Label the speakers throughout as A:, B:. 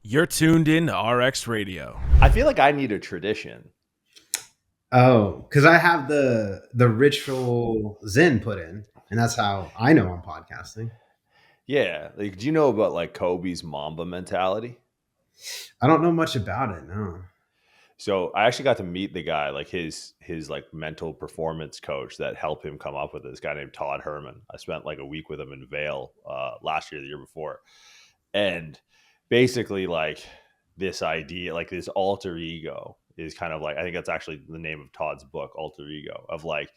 A: You're tuned in to RX Radio.
B: I feel like I need a tradition.
C: Oh, because I have the ritual Zen put in, and that's how I know I'm podcasting.
B: Yeah, like do you know about like Kobe's Mamba mentality?
C: I don't know much about it. No.
B: So I actually got to meet the guy, like his like mental performance coach that helped him come up with this guy named Todd Herman. I spent like a week with him in Vail last year, the year before, and basically like this idea, like this alter ego, is kind of like I think that's actually the name of Todd's book, Alter Ego, of like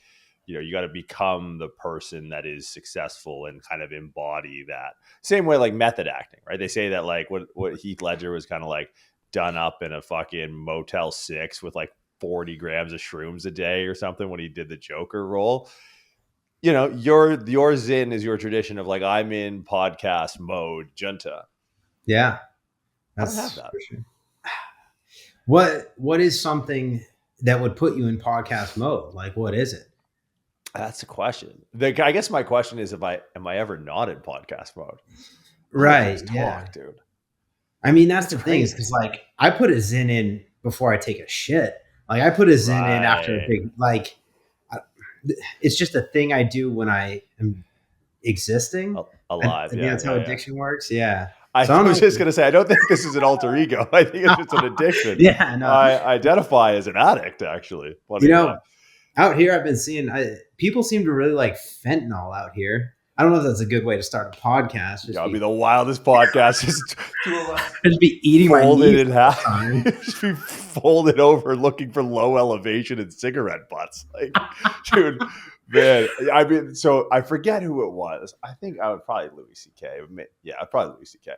B: you got to become the person that is successful and kind of embody that same way like method acting, right? They say that like what Heath Ledger was kind of like done up in a fucking Motel 6 with like 40 grams of shrooms a day or something when he did the Joker role. Your Zen is your tradition of like, I'm in podcast mode, junta.
C: Yeah,
B: I don't have that.
C: For sure. What is something that would put you in podcast mode? Like, what is it?
B: That's the question. I guess my question is, am I ever not in podcast mode?
C: Right.
B: Talk, dude.
C: I mean, that's the thing is because like I put a Zen in before I take a shit. Like I put a Zen in after a big it's just a thing I do when I am existing
B: alive.
C: I think that's how addiction works. Yeah.
B: I was just gonna say I don't think this is an alter ego. I think it's just an addiction.
C: Yeah. No.
B: I identify as an addict actually.
C: Out here I've been seeing people seem to really like fentanyl out here. I don't know if that's a good way to start a podcast.
B: Just be the wildest podcast.
C: Just be eating
B: folded in half. Just be folded over, looking for low elevation and cigarette butts. Like, dude, man. I mean, so I forget who it was. I think I would probably Louis C.K. Yeah, probably Louis C.K.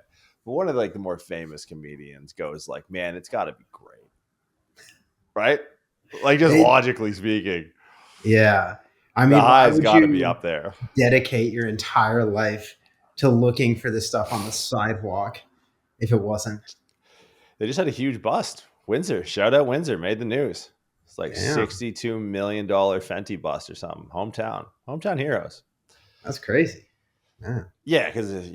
B: But one of like the more famous comedians goes like, "Man, it's got to be great, right? Like just logically speaking."
C: Yeah. I mean,
B: the high's got to be up there.
C: Dedicate your entire life to looking for this stuff on the sidewalk if it wasn't.
B: They just had a huge bust. Windsor, shout out Windsor, made the news. It's like $62 million Fenty bust or something. Hometown heroes.
C: That's crazy.
B: Yeah, because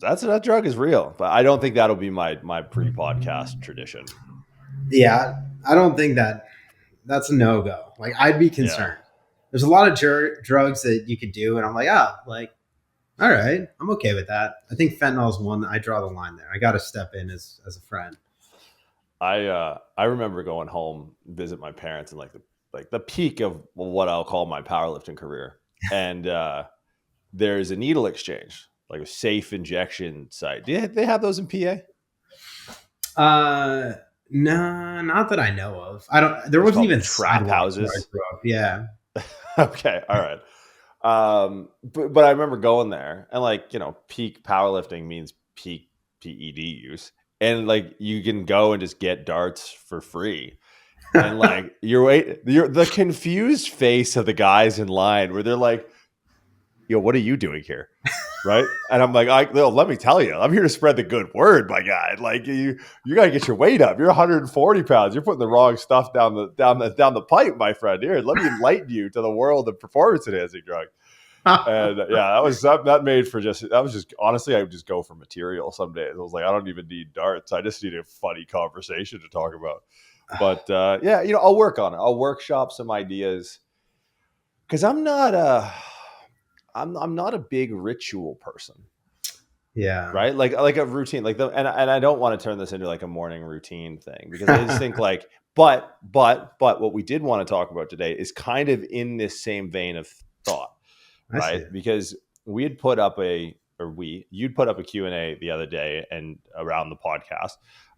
B: that drug is real, but I don't think that'll be my pre-podcast tradition.
C: Yeah, I don't think that's a no-go. Like, I'd be concerned. Yeah. There's a lot of drugs that you could do, and I'm like, all right, I'm okay with that. I think fentanyl is one that I draw the line there. I got to step in as a friend.
B: I remember going home, visit my parents, and like the peak of what I'll call my powerlifting career, and there's a needle exchange, like a safe injection site. Do they have those in
C: PA? No, not that I know of. There wasn't even
B: trap houses.
C: Yeah.
B: Okay. All right. But I remember going there and like, peak powerlifting means peak PED use. And like, you can go and just get darts for free. And like, the confused face of the guys in line where they're like, yo, what are you doing here? Right. And I'm like, let me tell you, I'm here to spread the good word, my guy. Like you got to get your weight up. You're 140 pounds. You're putting the wrong stuff down the pipe, my friend. Here, let me enlighten you to the world of performance enhancing drugs. And yeah, that made for honestly, I would just go for material some days. I was like, I don't even need darts. I just need a funny conversation to talk about. But I'll work on it. I'll workshop some ideas because I'm not a big ritual person.
C: Yeah.
B: Right. Like a routine, and I don't want to turn this into like a morning routine thing because I just think like, but what we did want to talk about today is kind of in this same vein of thought, right? Because you'd put up a Q&A the other day and around the podcast.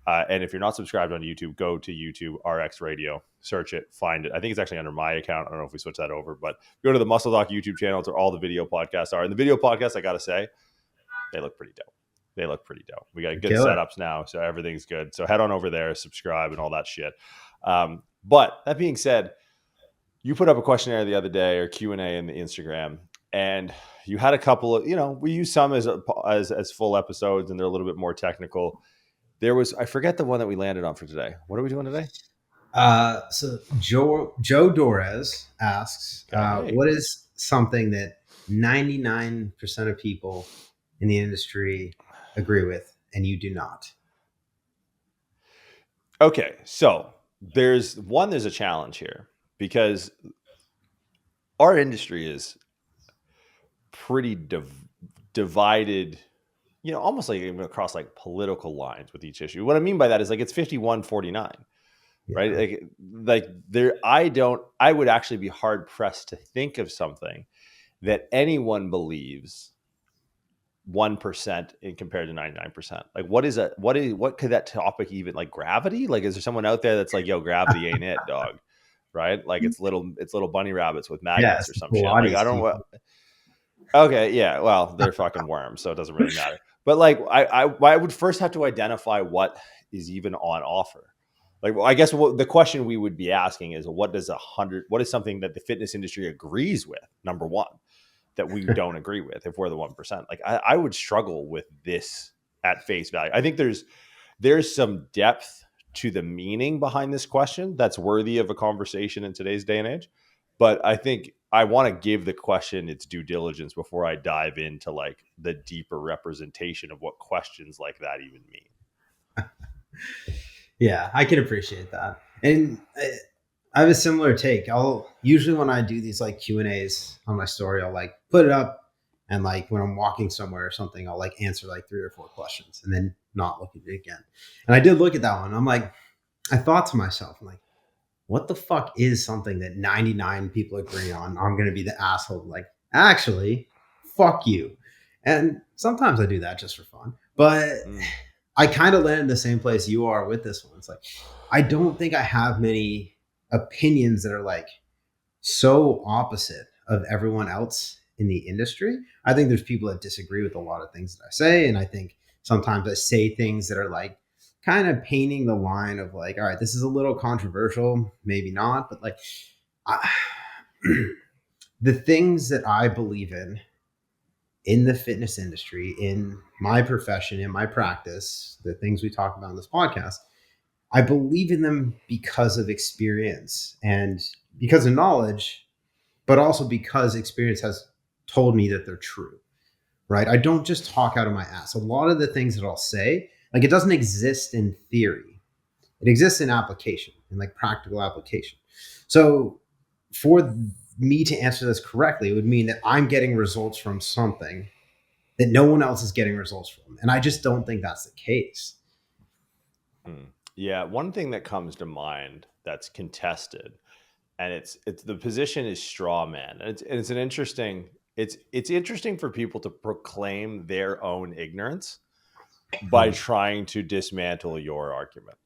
B: And if you're not subscribed on YouTube, go to YouTube, RX Radio, search it, find it. I think it's actually under my account. I don't know if we switch that over, but go to the Muscle Doc YouTube channel. It's where all the video podcasts are. And the video podcasts, I got to say, they look pretty dope. We got good setups now, so everything's good. So head on over there, subscribe, and all that shit. But that being said, you put up a questionnaire the other day or Q&A in the Instagram, and you had a couple of, we use some as full episodes, and they're a little bit more technical. I forget the one that we landed on for today. What are we doing today?
C: So Joe Dorez asks, what is something that 99% of people in the industry agree with and you do not?
B: Okay, so there's a challenge here because our industry is pretty divided, almost like even across like political lines with each issue. What I mean by that is like it's 51-49, right?
C: Yeah.
B: Like there, I would actually be hard pressed to think of something that anyone believes 1% in compared to 99%. Like what could that topic even, like gravity? Like is there someone out there that's like, yo, gravity ain't it, dog? Right? Like it's little bunny rabbits with
C: Yeah,
B: magnets
C: it's
B: or
C: the
B: some shit. Like I
C: Pilates
B: don't
C: people.
B: okay, yeah, well, they're fucking worms, so it doesn't really matter. But like I would first have to identify what is even on offer. Like, well, I guess the question we would be asking is what is something that the fitness industry agrees with, number one, that we don't agree with if we're the 1%. Like I would struggle with this at face value. I think there's some depth to the meaning behind this question that's worthy of a conversation in today's day and age. But I think I want to give the question its due diligence before I dive into like the deeper representation of what questions like that even mean.
C: Yeah, I can appreciate that. And I have a similar take. I'll usually, when I do these like Q&As on my story, I'll like put it up, and like when I'm walking somewhere or something, I'll like answer like 3 or 4 questions and then not look at it again. And I did look at that one. I'm like, I thought to myself, I'm like, what the fuck is something that 99 people agree on? I'm going to be the asshole. Like, actually, fuck you. And sometimes I do that just for fun. But I kind of land in the same place you are with this one. It's like, I don't think I have many opinions that are like so opposite of everyone else in the industry. I think there's people that disagree with a lot of things that I say. And I think sometimes I say things that are like kind of painting the line of like, all right, this is a little controversial, maybe not, but like I, the things that I believe in the fitness industry, in my profession, in my practice, the things we talk about in this podcast, I believe in them because of experience and because of knowledge, but also because experience has told me that they're true, right? I don't just talk out of my ass. A lot of the things that I'll say, like it doesn't exist in theory. It exists in application, in like practical application. So for me to answer this correctly, it would mean that I'm getting results from something that no one else is getting results from. And I just don't think that's the case.
B: Yeah, one thing that comes to mind that's contested, and it's the position is straw man. And it's an interesting it's interesting for people to proclaim their own ignorance by trying to dismantle your argument.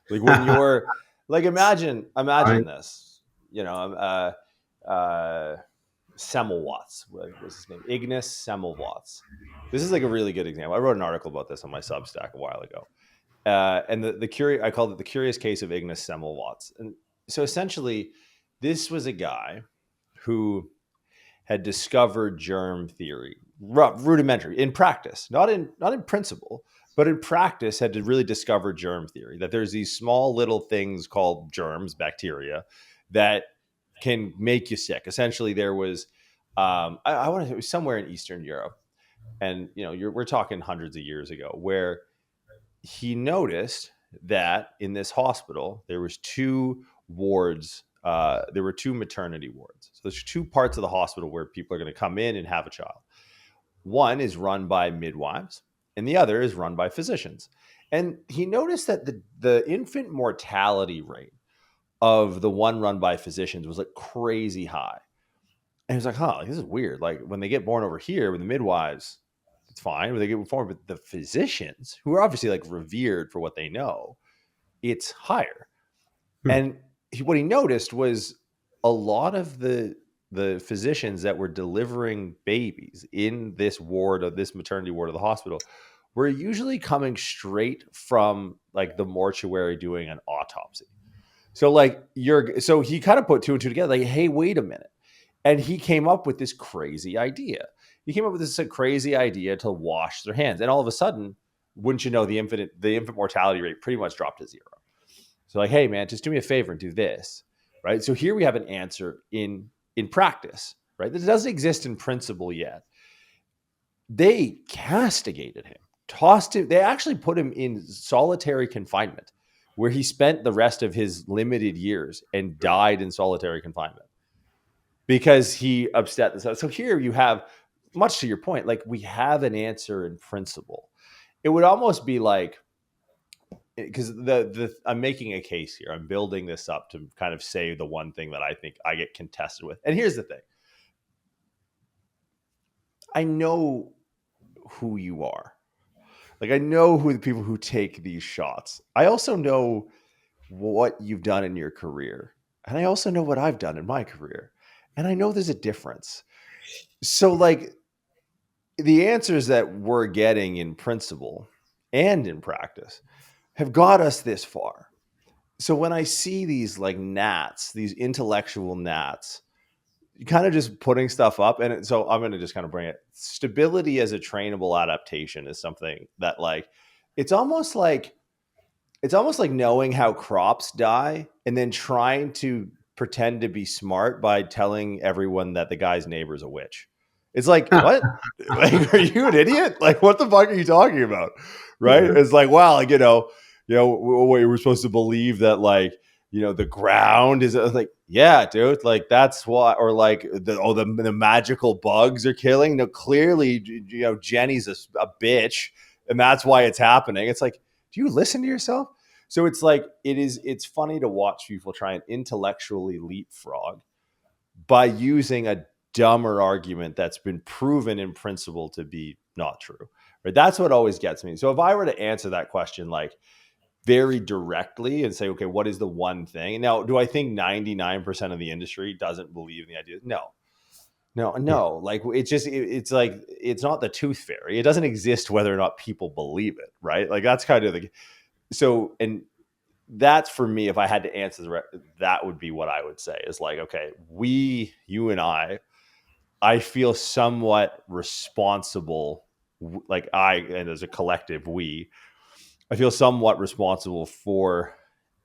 B: Like when you're like imagine this, Semmelweis, what was his name? Ignis Semmelweis. This is like a really good example. I wrote an article about this on my Substack a while ago. And I called it the curious case of Ignis Semmelweis. And so essentially, this was a guy who had discovered germ theory, rudimentary in practice, not in principle, but in practice had to really discover germ theory, that there's these small little things called germs, bacteria, that can make you sick. Essentially, there was, I want to say it was somewhere in Eastern Europe. And, we're talking hundreds of years ago, where he noticed that in this hospital there was 2 wards. There were 2 maternity wards. So there's 2 parts of the hospital where people are going to come in and have a child. One is run by midwives, and the other is run by physicians. And he noticed that the infant mortality rate of the one run by physicians was like crazy high. And he was like, "Huh, this is weird. Like when they get born over here with the midwives, it's fine. When they get born with the physicians, who are obviously like revered for what they know, it's higher." And what he noticed was a lot of the physicians that were delivering babies in this maternity ward of the hospital were usually coming straight from like the mortuary doing an autopsy. So he kind of put 2 and 2 together, like, hey, wait a minute. And he came up with this crazy idea. He came up with this crazy idea to wash their hands. And all of a sudden, wouldn't you know, the infant mortality rate pretty much dropped to 0. So like, hey man, just do me a favor and do this, right? So here we have an answer in practice, right? That doesn't exist in principle yet. They castigated him tossed him. They actually put him in solitary confinement, where he spent the rest of his limited years and died in solitary confinement because he upset this. So here you have, much to your point, like we have an answer in principle. It would almost be like, because I'm making a case here. I'm building this up to kind of say the one thing that I think I get contested with. And here's the thing. I know who you are. Like, I know who the people who take these shots. I also know what you've done in your career. And I also know what I've done in my career. And I know there's a difference. So, like, the answers that we're getting in principle and in practice have got us this far. So when I see these like gnats, these intellectual gnats, kind of just putting stuff up. And so I'm going to just kind of bring it. Stability as a trainable adaptation is something that, like, it's almost like knowing how crops die and then trying to pretend to be smart by telling everyone that the guy's neighbor's a witch. It's like, what? Like, are you an idiot? Like, what the fuck are you talking about? Right? It's like, wow, like, we're supposed to believe that, like, the ground is like, yeah, dude, like that's what, or like the magical bugs are killing. No, clearly, Jenny's a bitch, and that's why it's happening. It's like, do you listen to yourself? So it's like, it's funny to watch people try and intellectually leapfrog by using a dumber argument that's been proven in principle to be not true. Right? That's what always gets me. So if I were to answer that question, like, very directly and say, okay, what is the one thing? Now, do I think 99% of the industry doesn't believe in the idea? No. Like, it's like, it's not the tooth fairy. It doesn't exist whether or not people believe it, right? Like, that's kind of and that's, for me, if I had to answer that would be what I would say is like, okay, you and I feel somewhat responsible, like and as a collective, I feel somewhat responsible for,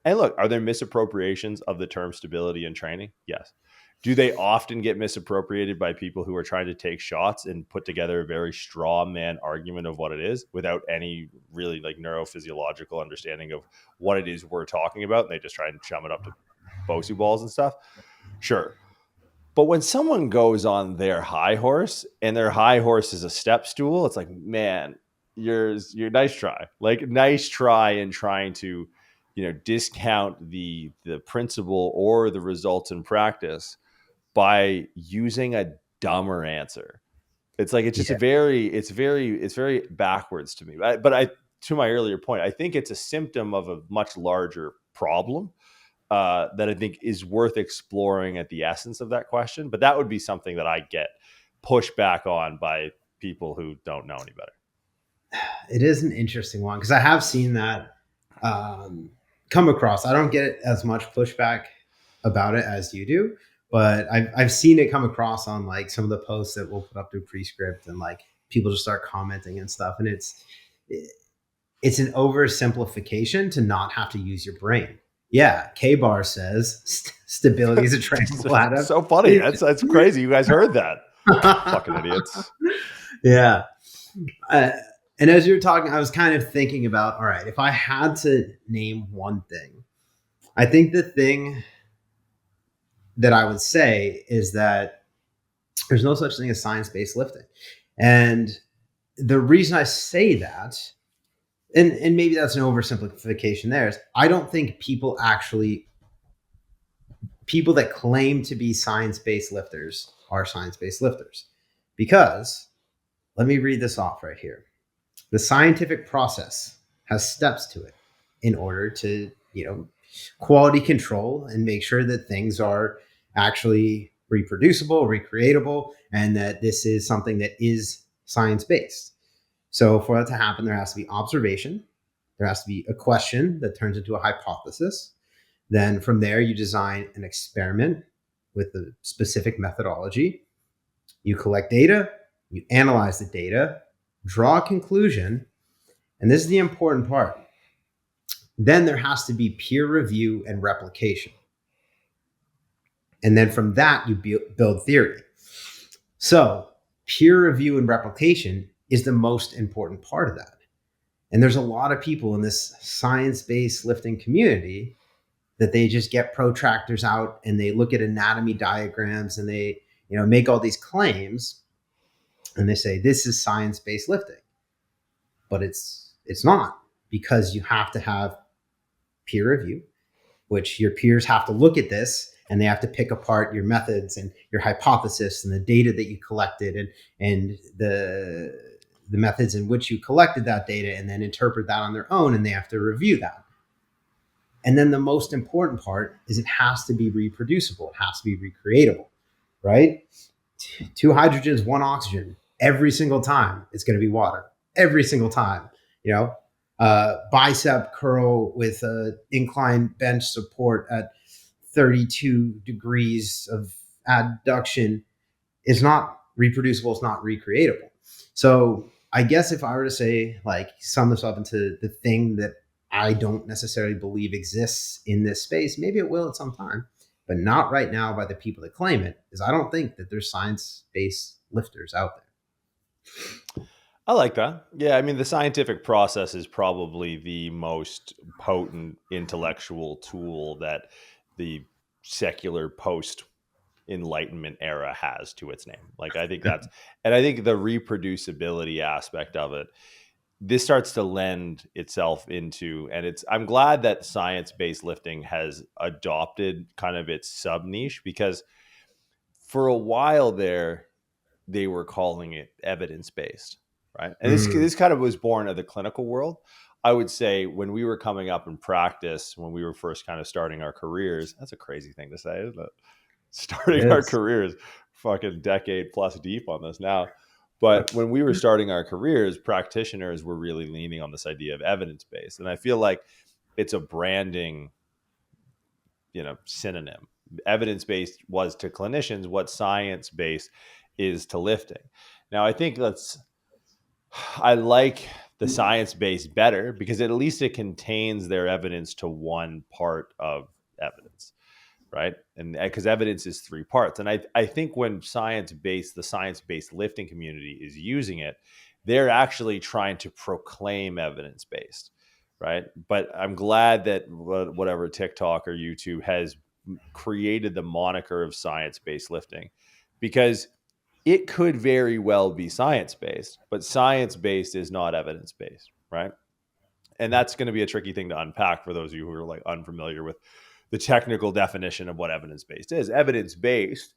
B: and look, are there misappropriations of the term stability and training? Yes. Do they often get misappropriated by people who are trying to take shots and put together a very straw man argument of what it is without any really like neurophysiological understanding of what it is we're talking about? And they just try and chum it up to Bosu balls and stuff. Sure. But when someone goes on their high horse and their high horse is a step stool, it's like, man, you're nice try. Like, nice try in trying to, discount the principle or the results in practice by using a dumber answer. It's like, it's just it's very backwards to me. But to my earlier point, I think it's a symptom of a much larger problem that I think is worth exploring at the essence of that question. But that would be something that I get pushed back on by people who don't know any better.
C: It is an interesting one because I have seen that come across. I don't get as much pushback about it as you do, but I've seen it come across on like some of the posts that we'll put up through Prescript, and like people just start commenting and stuff. And it's an oversimplification to not have to use your brain. Yeah, K-Bar says stability is a trainable adaptation.
B: So funny. That's crazy. You guys heard that. Fucking idiots.
C: Yeah. And as you were talking, I was kind of thinking about, all right, if I had to name one thing, I think the thing that I would say is that there's no such thing as science-based lifting. And the reason I say that, and maybe that's an oversimplification there, is I don't think people that claim to be science-based lifters are science-based lifters. Because, let me read this off right here. The scientific process has steps to it in order to, quality control and make sure that things are actually reproducible, recreatable, and that this is something that is science-based. So for that to happen, there has to be observation. There has to be a question that turns into a hypothesis. Then from there, you design an experiment with the specific methodology. You collect data, you analyze the data, draw a conclusion, and this is the important part. Then there has to be peer review and replication. And then from that, you build theory. So peer review and replication is the most important part of that. And there's a lot of people in this science-based lifting community that they just get protractors out and they look at anatomy diagrams and they, make all these claims and they say this is science-based lifting. But it's not, because you have to have peer review, which your peers have to look at this and they have to pick apart your methods and your hypothesis and the data that you collected and the methods in which you collected that data, and then interpret that on their own, and they have to review that. And then the most important part is it has to be reproducible. It has to be recreatable, right? 2 hydrogens, 1 oxygen. Every single time it's going to be water. Every single time, bicep curl with incline bench support at 32 degrees of adduction is not reproducible. It's not recreatable. So I guess if I were to say, like, sum this up into the thing that I don't necessarily believe exists in this space, maybe it will at some time, but not right now by the people that claim it, is I don't think that there's science-based lifters out there.
B: I like that. Yeah, I mean, the scientific process is probably the most potent intellectual tool that the secular post-Enlightenment era has to its name. Like, I think that's, and I think the reproducibility aspect of it, this starts to lend itself into, and I'm glad that science-based lifting has adopted kind of its sub niche, because for a while there, they were calling it evidence-based. Right. And this kind of was born of the clinical world. I would say when we were coming up in practice, when we were first kind of starting our careers, that's a crazy thing to say, isn't it? Starting our careers, fucking decade plus deep on this now. But when we were starting our careers, practitioners were really leaning on this idea of evidence-based. And I feel like it's a branding, synonym. Evidence-based was to clinicians what science-based is to lifting. Now, I think I like the science-based better, because at least it contains their evidence to one part of evidence, right? And because evidence is 3 parts. And I think when the science-based lifting community is using it, they're actually trying to proclaim evidence-based, right? But I'm glad that whatever TikTok or YouTube has created the moniker of science-based lifting, because it could very well be science-based, but science-based is not evidence-based, right? And that's going to be a tricky thing to unpack for those of you who are like unfamiliar with the technical definition of what evidence-based is. Evidence-based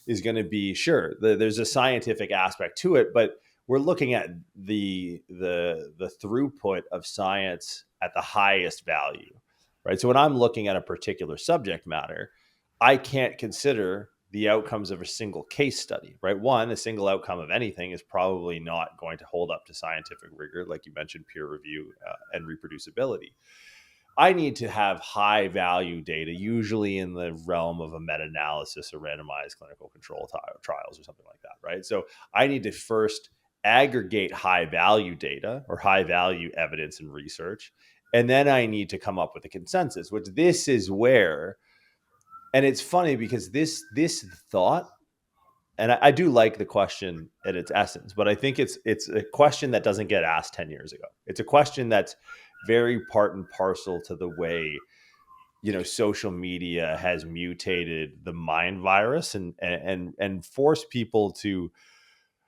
B: is going to be, sure, there's a scientific aspect to it, but we're looking at the throughput of science at the highest value, right? So when I'm looking at a particular subject matter, I can't consider the outcomes of a single case study, right? One, a single outcome of anything is probably not going to hold up to scientific rigor, like you mentioned, peer review and reproducibility. I need to have high value data, usually in the realm of a meta-analysis or randomized clinical control trials or something like that, right? So I need to first aggregate high value data or high value evidence and research, and then I need to come up with a consensus, which this is where. And it's funny because this thought, and I do like the question at its essence, but I think it's a question that doesn't get asked 10 years ago. It's a question that's very part and parcel to the way, social media has mutated the mind virus and forced people to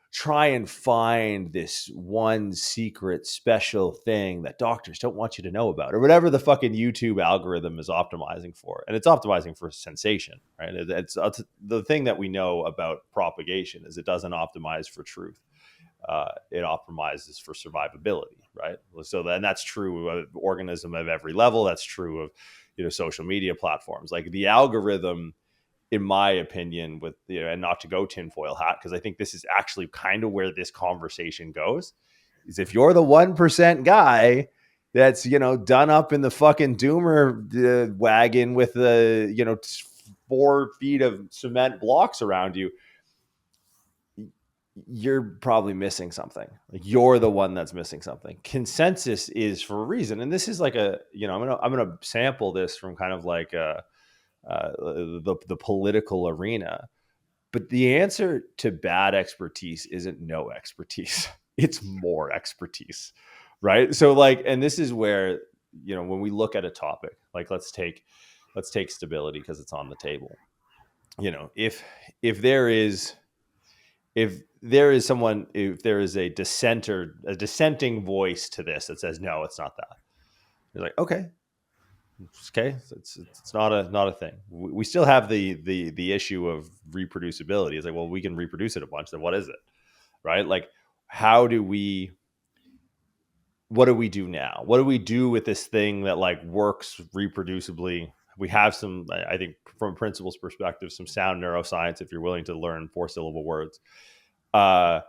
B: try and find this one secret special thing that doctors don't want you to know about, or whatever the fucking YouTube algorithm is optimizing for. And it's optimizing for sensation, right? It's the thing that we know about propagation is it doesn't optimize for truth. It optimizes for survivability, right? So then that's true of organism of every level. That's true of, social media platforms. Like the algorithm, in my opinion, with, and not to go tinfoil hat, because I think this is actually kind of where this conversation goes, is if you're the 1% guy that's, done up in the fucking doomer wagon with the, 4 feet of cement blocks around you, you're probably missing something. Like you're the one that's missing something. Consensus is for a reason. And this is like I'm going to sample this from kind of like the political arena. But the answer to bad expertise isn't no expertise. It's more expertise. right? So like, and this is where, when we look at a topic, like let's take stability because it's on the table. If there is someone, if there is a dissenting voice to this that says no, it's not that. You're like, okay, it's not a thing. We still have the issue of reproducibility. It's like, well, we can reproduce it a bunch. Then what is it, right? Like, what do we do now? What do we do with this thing that like works reproducibly? We have some, I think, from a principles perspective, some sound neuroscience if you're willing to learn 4-syllable words. And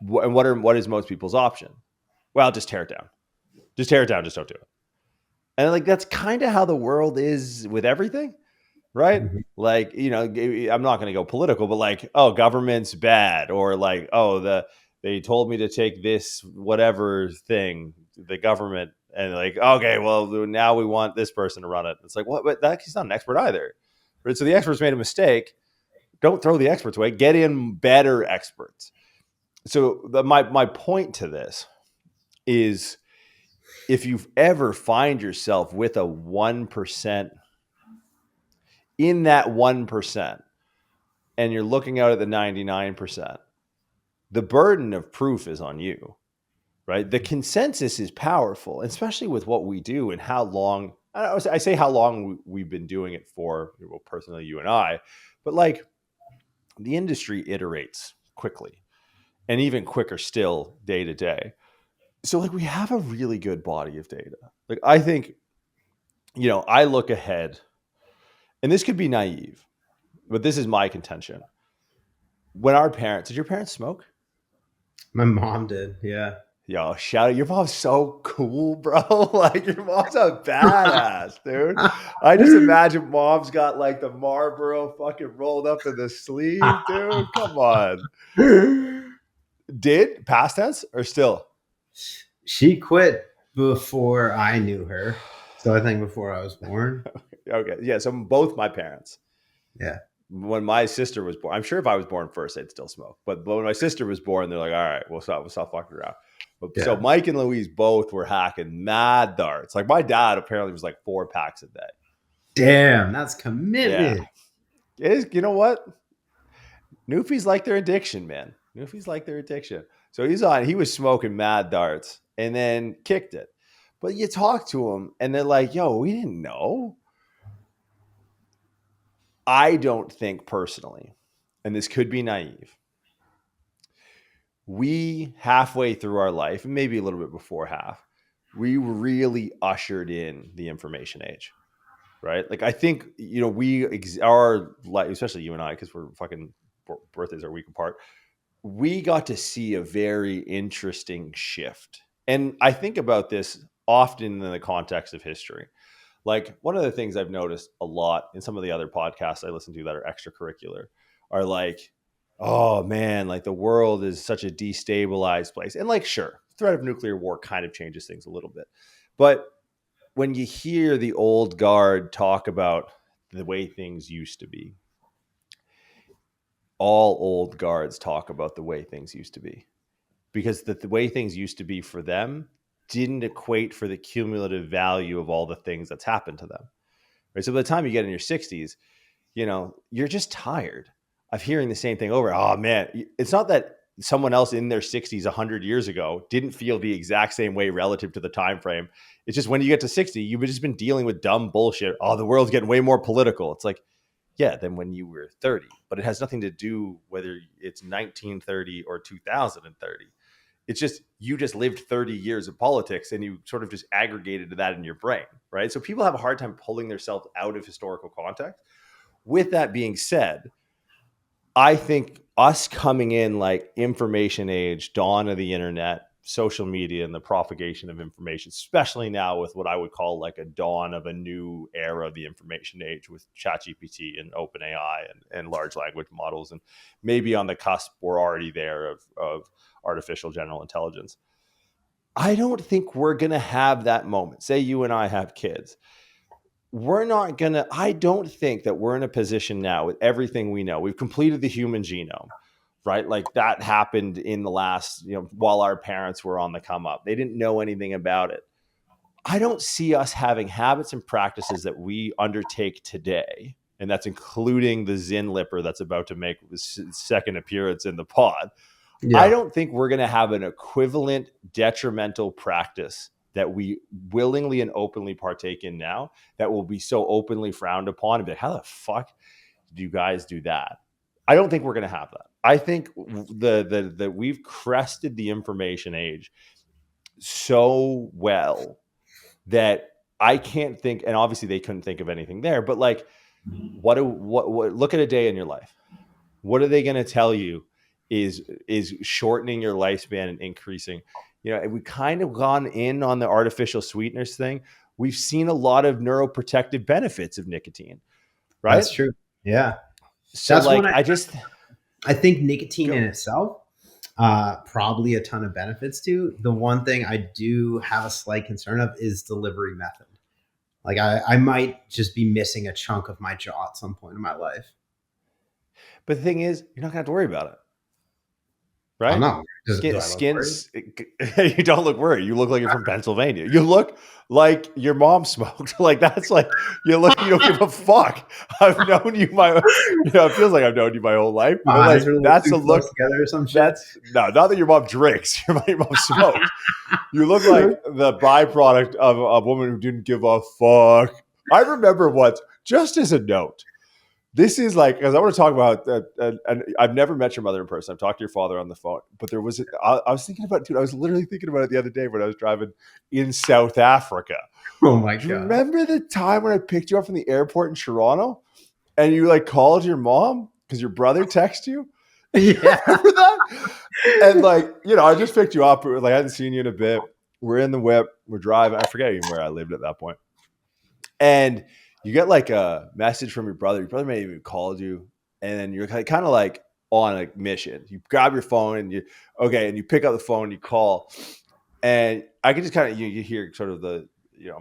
B: what is most people's option? Well, just tear it down. Just tear it down. Just don't do it. And like that's kind of how the world is with everything, right?
C: Mhm.
B: Like, I'm not going to go political, but like, oh, government's bad, or like, oh, they told me to take this whatever thing, the government, and like, okay, well, now we want this person to run it. It's like, what? But he's not an expert either. Right? So the experts made a mistake. Don't throw the experts away. Get in better experts. So my point to this is, if you ever find yourself with a 1%, in that 1%, and you're looking out at the 99%, the burden of proof is on you, right? The consensus is powerful, especially with what we do and how long, I say how long we've been doing it for, well, personally, you and I, but like the industry iterates quickly and even quicker still day to day. So like we have a really good body of data. Like I think, I look ahead, and this could be naive, but this is my contention. When did your parents smoke?
C: My mom did. Yeah.
B: Yo, shout out. Your mom's so cool, bro. Like your mom's a badass, dude. I just imagine mom's got like the Marlboro fucking rolled up in the sleeve, dude. Come on. Did past tense or still?
C: She quit before I knew her. So I think before I was born.
B: Okay. Yeah. So both my parents.
C: Yeah.
B: When my sister was born, I'm sure if I was born first, they'd still smoke. But when my sister was born, they're like, all right, we'll stop fucking around.
C: Yeah.
B: So Mike and Louise both were hacking mad darts. Like my dad apparently was like 4 packs a day.
C: Damn, that's commitment.
B: Yeah. It is, you know what? Newfies like their addiction, man. Newfies like their addiction. So he was smoking mad darts and then kicked it. But you talk to them and they're like, yo, we didn't know. I don't think personally, and this could be naive, we halfway through our life, and maybe a little bit before half, we really ushered in the information age, right? Like I think, our life, especially you and I, because we're fucking birthdays are a week apart, we got to see a very interesting shift. And I think about this often in the context of history. Like one of the things I've noticed a lot in some of the other podcasts I listen to that are extracurricular are like, oh man, like the world is such a destabilized place. And like, sure, threat of nuclear war kind of changes things a little bit. But when you hear the old guard talk about the way things used to be, all old guards talk about the way things used to be, because the way things used to be for them didn't equate for the cumulative value of all the things that's happened to them. Right. So by the time you get in your 60s, you're just tired of hearing the same thing over. Oh man, it's not that someone else in their 60s 100 years ago didn't feel the exact same way relative to the time frame. It's just when you get to 60, you've just been dealing with dumb bullshit. Oh, the world's getting way more political. It's like, yeah, than when you were 30, but it has nothing to do whether it's 1930 or 2030. It's just, you just lived 30 years of politics and you sort of just aggregated that in your brain, right? So people have a hard time pulling themselves out of historical context. With that being said, I think us coming in like information age, dawn of the internet, social media, and the propagation of information, especially now with what I would call like a dawn of a new era of the information age with ChatGPT and OpenAI and large language models, and maybe on the cusp we're already there of artificial general intelligence. I don't think we're going to have that moment. Say you and I have kids. I don't think that we're in a position now with everything we know. We've completed the human genome right? Like that happened in the last, while our parents were on the come up. They didn't know anything about it. I don't see us having habits and practices that we undertake today, and that's including the Zin Lipper that's about to make his second appearance in the pod.
C: Yeah.
B: I don't think we're going to have an equivalent detrimental practice that we willingly and openly partake in now that will be so openly frowned upon and be like, how the fuck do you guys do that? I don't think we're going to have that. I think that we've crested the information age so well that I can't think, and obviously they couldn't think of anything there, but like, what look at a day in your life. What are they going to tell you is shortening your lifespan and increasing? We kind of gone in on the artificial sweeteners thing. We've seen a lot of neuroprotective benefits of nicotine, right?
C: That's true. Yeah.
B: So
C: That's
B: like,
C: I think nicotine in itself, probably a ton of benefits to. The one thing I do have a slight concern of is delivery method. Like I might just be missing a chunk of my jaw at some point in my life.
B: But the thing is, you're not gonna have to worry about it. Right?
C: No,
B: Skin, you don't look worried. You look like you're from Pennsylvania. You look like your mom smoked. Like that's like you don't give a fuck. I've known you it feels like I've known you my whole life. But like, that's a look
C: together or some shit.
B: That's no, not that your mom drinks. Your mom smoked. You look like the byproduct of a woman who didn't give a fuck. I remember once, just as a note. This is like, because I want to talk about, and I've never met your mother in person. I've talked to your father on the phone, but I was thinking about it, dude. I was literally thinking about it the other day when I was driving in South Africa.
C: Oh my God.
B: Remember the time when I picked you up from the airport in Toronto and you like called your mom because your brother texted you?
C: Yeah.
B: Remember that? And like, I just picked you up. I hadn't seen you in a bit. We're in the whip. We're driving. I forget even where I lived at that point. And you get like a message from your brother. Your brother may even called you, and then you're kind of like on a mission. You grab your phone and you pick up the phone, you call, and I can just kind of you hear sort of the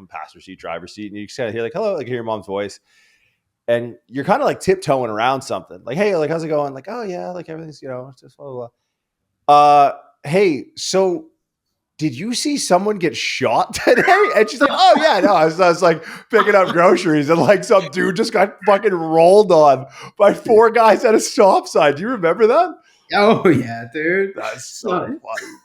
B: passenger seat, driver's seat, and you just kind of hear like hello, like hear your mom's voice, and you're kind of like tiptoeing around something, like hey, like how's it going? Like oh yeah, like everything's just blah blah blah. Hey, so did you see someone get shot today? And she's like, oh yeah, no, I was like picking up groceries and like some dude just got fucking rolled on by 4 guys at a stop sign. Do you remember that?
C: Oh yeah, dude.
B: That's so funny,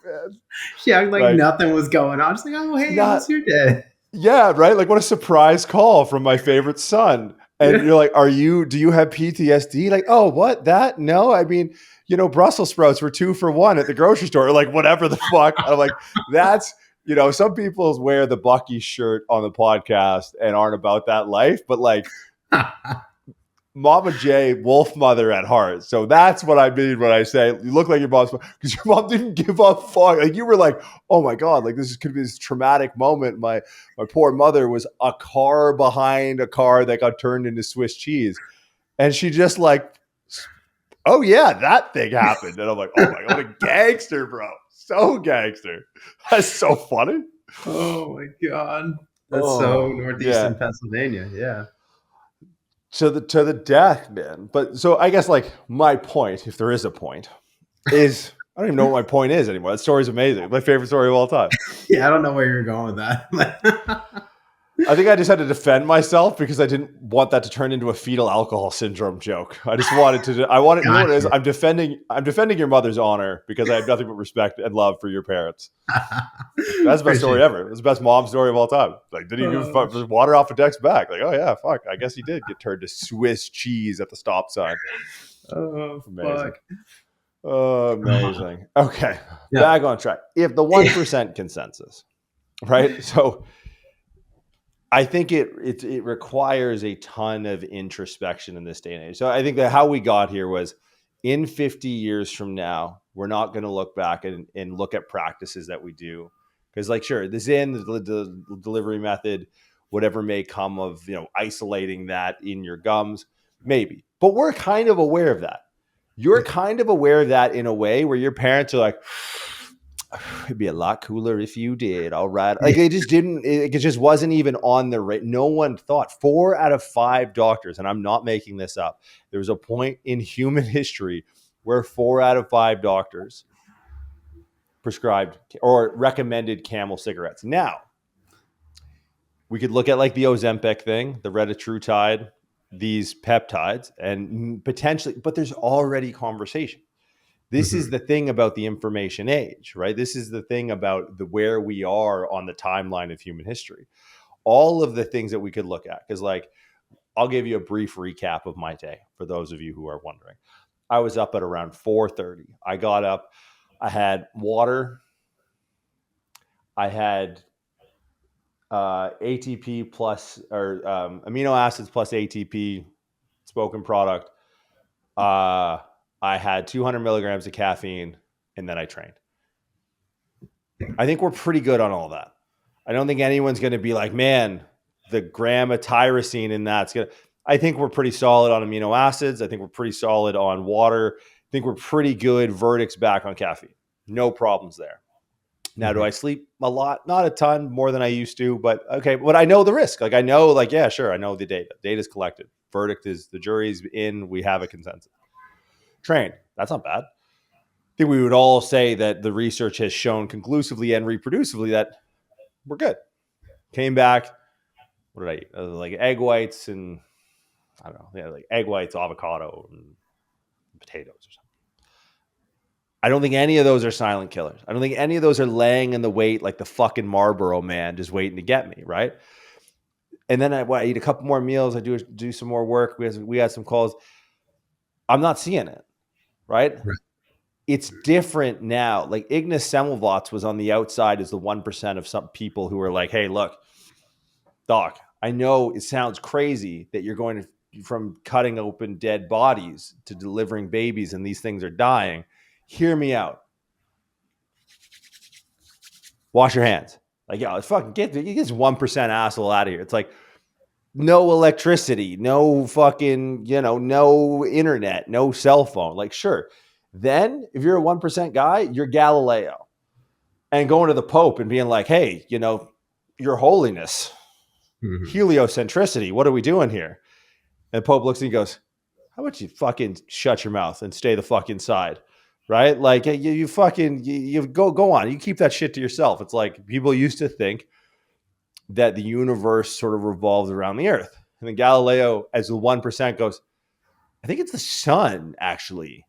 B: man.
C: She acted like nothing was going on. She's like, oh hey, how's your day?
B: Yeah, right. Like what a surprise call from my favorite son. And you're like, do you have PTSD? Like, oh, what? That? No, I mean, Brussels sprouts were 2 for 1 at the grocery store, or like whatever the fuck. I'm like, that's, some people wear the Bucky shirt on the podcast and aren't about that life, but like Mama J, wolf mother at heart. So that's what I mean when I say you look like your mom's, because your mom didn't give a fuck. Like you were like, oh my God, like this could be this traumatic moment. My poor mother was a car behind a car that got turned into Swiss cheese. And she just like, oh yeah, that thing happened. And I'm like, oh my God, what a gangster, bro. So gangster. That's so funny.
C: Oh my God. That's so northeastern Pennsylvania. Yeah.
B: To the death, man. But so I guess like my point, if there is a point, is I don't even know what my point is anymore. That story's amazing. My favorite story of all time.
C: Yeah, I don't know where you're going with that.
B: I think I just had to defend myself because I didn't want that to turn into a fetal alcohol syndrome joke. I just wanted to. You know what it is? I'm defending your mother's honor because I have nothing but respect and love for your parents. That's the best story ever. It's the best mom story of all time. Like, did he give water off a deck's back? Like, oh yeah, fuck. I guess he did get turned to Swiss cheese at the stop sign.
C: Oh,
B: amazing.
C: fuck.
B: Oh, amazing. Okay, back on track. If the 1% consensus, right? So. I think it requires a ton of introspection in this day and age. So I think that how we got here was in 50 years from now, we're not going to look back and look at practices that we do. Because like, sure, the delivery method, whatever may come of, isolating that in your gums, maybe. But we're kind of aware of that. You're kind of aware of that in a way where your parents are like, it'd be a lot cooler if you did. All right. Like it just wasn't even on the rate. No one thought 4 out of 5 doctors, and I'm not making this up. There was a point in human history where 4 out of 5 doctors prescribed or recommended Camel cigarettes. Now, we could look at like the Ozempic thing, the retatrutide, these peptides, and potentially, but there's already conversation. This is the thing about the information age, right? This is the thing about where we are on the timeline of human history. All of the things that we could look at, because like, I'll give you a brief recap of my day for those of you who are wondering. I was up at around 4:30. I got up, I had water, I had ATP plus or amino acids plus ATP spoken product. I had 200 milligrams of caffeine, and then I trained. I think we're pretty good on all that. I don't think anyone's going to be like, man, the gram of tyrosine in that's going to. I think we're pretty solid on amino acids. I think we're pretty solid on water. I think we're pretty good verdicts back on caffeine. No problems there. Now, do I sleep a lot? Not a ton, more than I used to, but okay. But I know the risk. Like I know, like, yeah, sure. I know the data. Data's collected. Verdict is the jury's in. We have a consensus. Trained. That's not bad. I think we would all say that the research has shown conclusively and reproducibly that we're good. Came back. What did I eat? Like egg whites and I don't know. Yeah, like egg whites, avocado, and potatoes or something. I don't think any of those are silent killers. I don't think any of those are laying in the wait like the fucking Marlboro man just waiting to get me, right? And then I eat a couple more meals. I do some more work. We had some calls. I'm not seeing it, right? It's different now. Like Ignas Semmelweis was on the outside as the 1% of some people who are like, hey, look, doc, I know it sounds crazy that you're going from cutting open dead bodies to delivering babies and these things are dying. Hear me out. Wash your hands. Like, yo, let's fucking get this 1% asshole out of here. It's like no electricity, no fucking, no internet, no cell phone. Like, sure. Then if you're a 1% guy, you're Galileo and going to the Pope and being like, hey, your holiness, heliocentricity, what are we doing here? And the Pope looks and he goes, how about you fucking shut your mouth and stay the fuck inside? Right? Like you go on. You keep that shit to yourself. It's like people used to think that the universe sort of revolves around the earth. And then Galileo, as the 1% goes, I think it's the sun actually,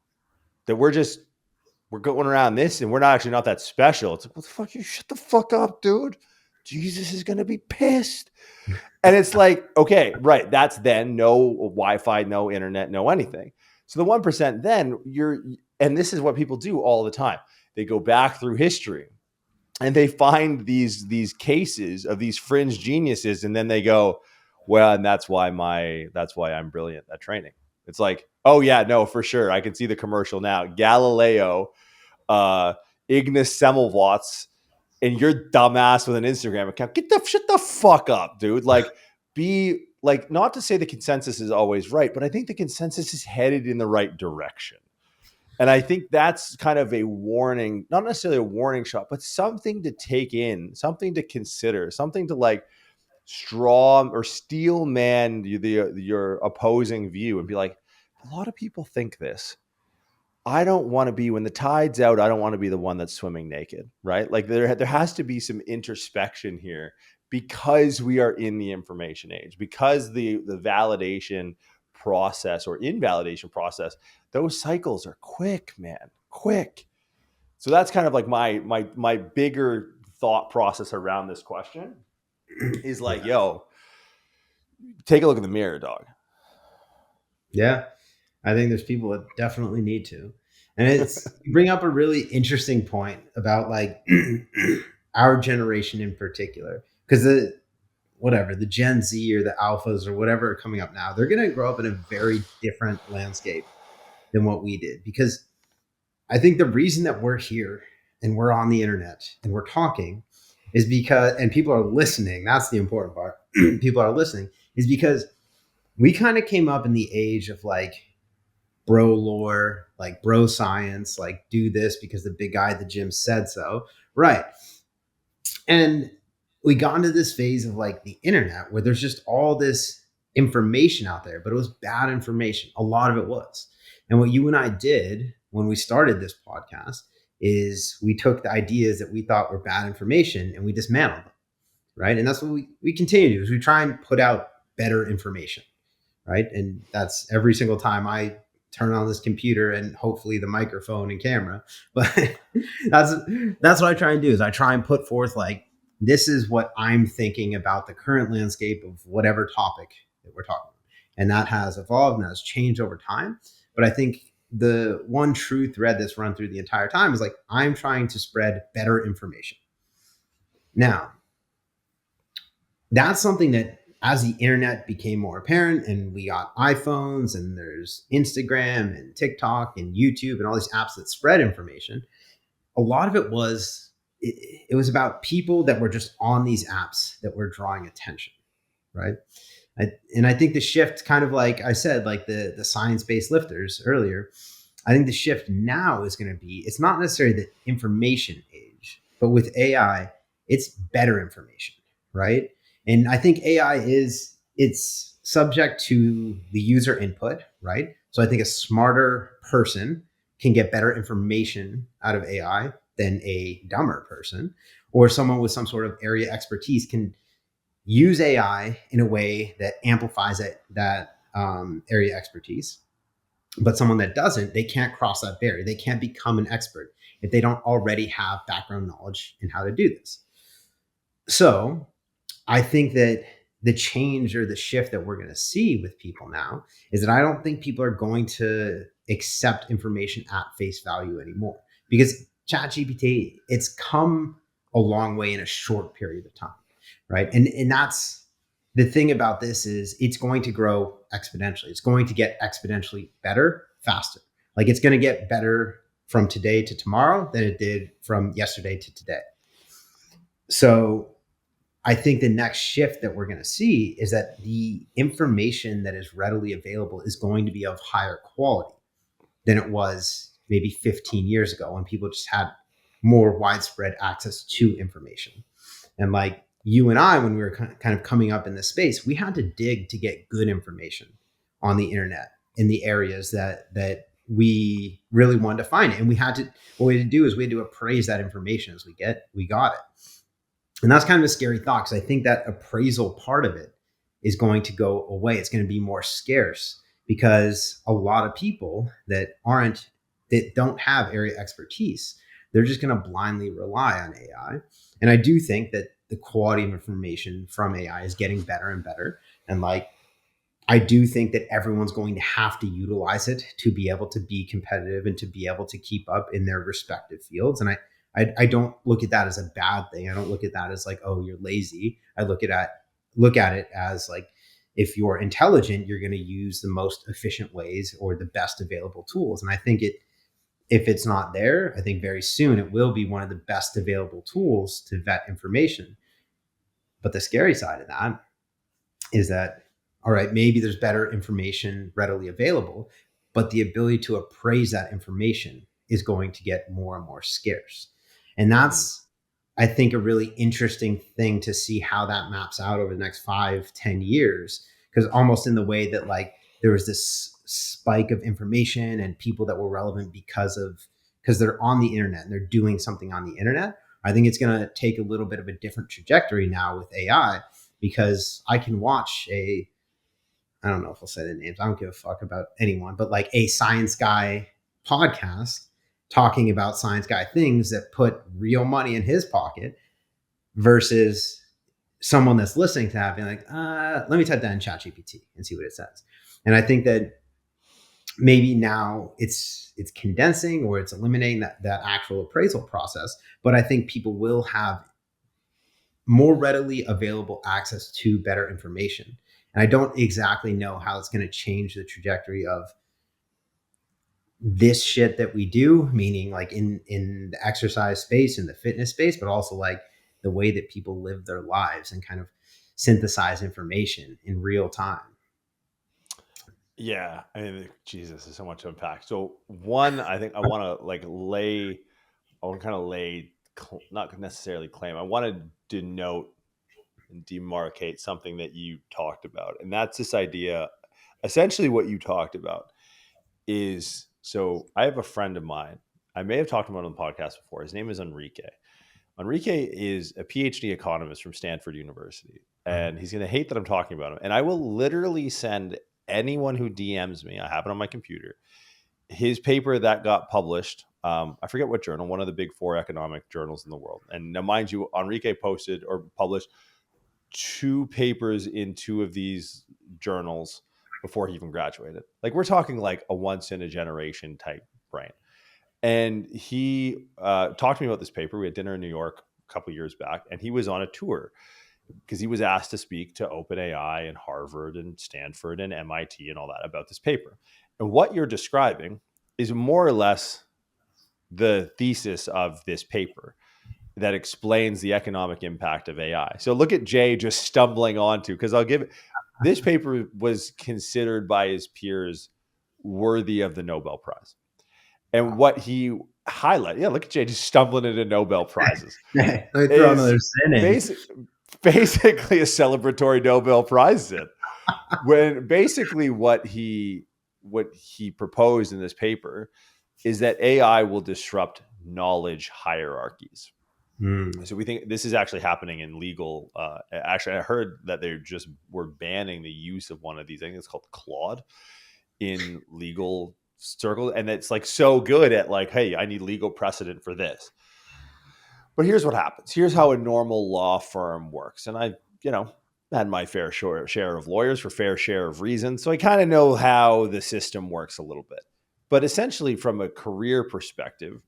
B: that we're going around this and we're not that special. It's like, what the fuck? You shut the fuck up, dude. Jesus is going to be pissed. And it's like, okay, right. That's then no Wi-Fi, no internet, no anything. So the 1% then and this is what people do all the time. They go back through history and they find these cases of these fringe geniuses. And then they go, well, and that's why I'm brilliant at training. It's like, oh yeah, no, for sure. I can see the commercial now. Galileo, Ignas Semmelweis, and your dumbass with an Instagram account. Shut the fuck up, dude. Like, be like, not to say the consensus is always right, but I think the consensus is headed in the right direction. And I think that's kind of a warning, not necessarily a warning shot, but something to take in, something to consider, something to like straw or steel man your opposing view and be like, a lot of people think this. I don't want to be, when the tide's out, I don't want to be the one that's swimming naked, right? Like there has to be some introspection here because we are in the information age, because the validation process or invalidation process, those cycles are quick, man, quick. So that's kind of like my bigger thought process around this question is like, yo, take a look in the mirror, dog.
C: Yeah. I think there's people that definitely need to. And you bring up a really interesting point about like our generation in particular, because the Gen Z or the alphas or whatever are coming up now, they're going to grow up in a very different landscape than what we did. Because I think the reason that we're here and we're on the internet and we're talking is because, and people are listening, that's the important part. People are listening is because we kind of came up in the age of like bro lore, like bro science, like do this because the big guy at the gym said so. Right. And we got into this phase of like the internet where there's just all this information out there, but it was bad information. A lot of it was. And what you and I did when we started this podcast is we took the ideas that we thought were bad information and we dismantled them, right? And that's what we continue to do, is we try and put out better information, right? And that's every single time I turn on this computer and hopefully the microphone and camera. But that's what I try and do, is I try and put forth like, this is what I'm thinking about the current landscape of whatever topic that we're talking about. And that has evolved and has changed over time. But I think the one true thread that's run through the entire time is like, I'm trying to spread better information. Now, that's something that as the internet became more apparent and we got iPhones and there's Instagram and TikTok and YouTube and all these apps that spread information, a lot of it was about people that were just on these apps that were drawing attention, right? And I think the shift, kind of like I said, like the science-based lifters earlier, I think the shift now is going to be, it's not necessarily the information age, but with AI, it's better information, right? And I think AI it's subject to the user input, right? So I think a smarter person can get better information out of AI than a dumber person, or someone with some sort of area expertise can use AI in a way that amplifies that area expertise. But someone that doesn't, they can't cross that barrier. They can't become an expert if they don't already have background knowledge in how to do this. So I think that the change or the shift that we're going to see with people now is that I don't think people are going to accept information at face value anymore, because ChatGPT, it's come a long way in a short period of time, right? And that's the thing about this, is it's going to grow exponentially. It's going to get exponentially better, faster. Like, it's going to get better from today to tomorrow than it did from yesterday to today. So I think the next shift that we're going to see is that the information that is readily available is going to be of higher quality than it was maybe 15 years ago, when people just had more widespread access to information. And like you and I, when we were kind of coming up in this space, we had to dig to get good information on the internet in the areas that we really wanted to find it. And what we had to do is we had to appraise that information as we got it. And that's kind of a scary thought, because I think that appraisal part of it is going to go away. It's going to be more scarce, because a lot of people that don't have area expertise, they're just going to blindly rely on AI. And I do think that the quality of information from AI is getting better and better. And like, I do think that everyone's going to have to utilize it to be able to be competitive and to be able to keep up in their respective fields. And I don't look at that as a bad thing. I don't look at that as like, oh, you're lazy. I look at it as like, if you're intelligent, you're going to use the most efficient ways or the best available tools. And I think if it's not there, I think very soon it will be one of the best available tools to vet information. But the scary side of that is that, all right, maybe there's better information readily available, but the ability to appraise that information is going to get more and more scarce. And that's, I think, a really interesting thing to see how that maps out over the next 5-10 years. Because almost in the way that like there was this spike of information and people that were relevant because they're on the internet and they're doing something on the internet. I think it's going to take a little bit of a different trajectory now with AI, because I can watch I don't know if I'll say the names, I don't give a fuck about anyone, but like a science guy podcast talking about science guy things that put real money in his pocket, versus someone that's listening to that being like, let me type that in ChatGPT and see what it says. And I think that maybe now it's condensing, or it's eliminating that actual appraisal process. But I think people will have more readily available access to better information. And I don't exactly know how it's going to change the trajectory of this shit that we do, meaning like in the exercise space, in the fitness space, but also like the way that people live their lives and kind of synthesize information in real time.
B: Yeah, I mean, Jesus, there's so much to unpack. So one, I think I want to kind of lay, not necessarily claim, I want to denote and demarcate something that you talked about. And that's this idea, essentially what you talked about is So I have a friend of mine. I may have talked about him on the podcast before. His name is Enrique. Enrique is a PhD economist from Stanford University, and he's going to hate that I'm talking about him. And I will literally send anyone who DMs me, I have it on my computer, his paper that got published. I forget what journal, one of the big 4 economic journals in the world. And now, mind you, Enrique posted or published 2 papers in 2 of these journals before he even graduated. Like, we're talking like a once in a generation type brain. And he talked to me about this paper. We had dinner in New York a couple years back, and he was on a tour because he was asked to speak to OpenAI and Harvard and Stanford and MIT and all that about this paper. And what you're describing is more or less the thesis of this paper that explains the economic impact of AI. So look at Jay just stumbling onto, because this paper was considered by his peers worthy of the Nobel Prize. And what he highlighted, look at Jay just stumbling into Nobel Prizes.
C: Let me throw another sin in.
B: Basically a celebratory Nobel Prize in. When basically what he proposed in this paper is that AI will disrupt knowledge hierarchies. So we think this is actually happening in legal. Actually, I heard that they just were banning the use of one of these. I think it's called Claude in legal circles, and it's like so good at like, hey, I need legal precedent for this. But here's what happens. Here's how a normal law firm works, and I, had my fair share of lawyers for fair share of reasons, so I kind of know how the system works a little bit. But essentially, from a career perspective,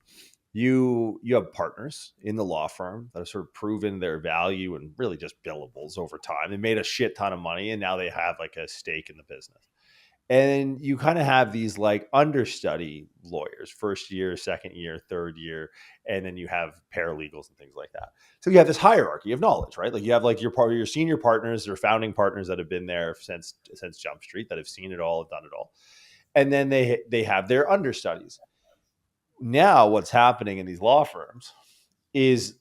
B: you have partners in the law firm that have sort of proven their value and really just billables over time. They made a shit ton of money, and now they have like a stake in the business. And you kind of have these like understudy lawyers, first year, second year, third year, and then you have paralegals and things like that. So you have this hierarchy of knowledge, right? Like you have like your senior partners or founding partners that have been there since Jump Street, that have seen it all, have done it all. And then they have their understudies. Now what's happening in these law firms is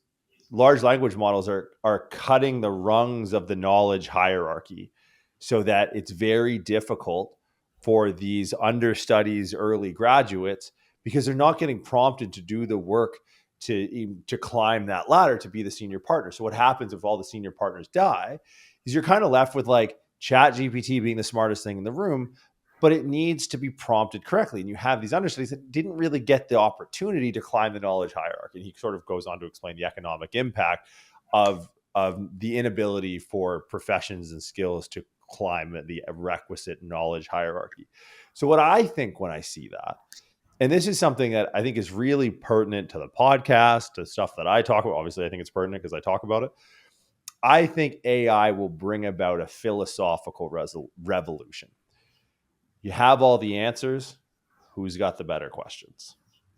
B: large language models are cutting the rungs of the knowledge hierarchy so that it's very difficult for these understudies, early graduates, because they're not getting prompted to do the work to climb that ladder to be the senior partner. So what happens if all the senior partners die is you're kind of left with like ChatGPT being the smartest thing in the room, but it needs to be prompted correctly. And you have these understudies that didn't really get the opportunity to climb the knowledge hierarchy. And he sort of goes on to explain the economic impact of the inability for professions and skills to climb the requisite knowledge hierarchy. So what I think when I see that, and this is something that I think is really pertinent to the podcast, to stuff that I talk about. Obviously, I think it's pertinent because I talk about it. I think AI will bring about a philosophical revolution. You have all the answers. Who's got the better questions?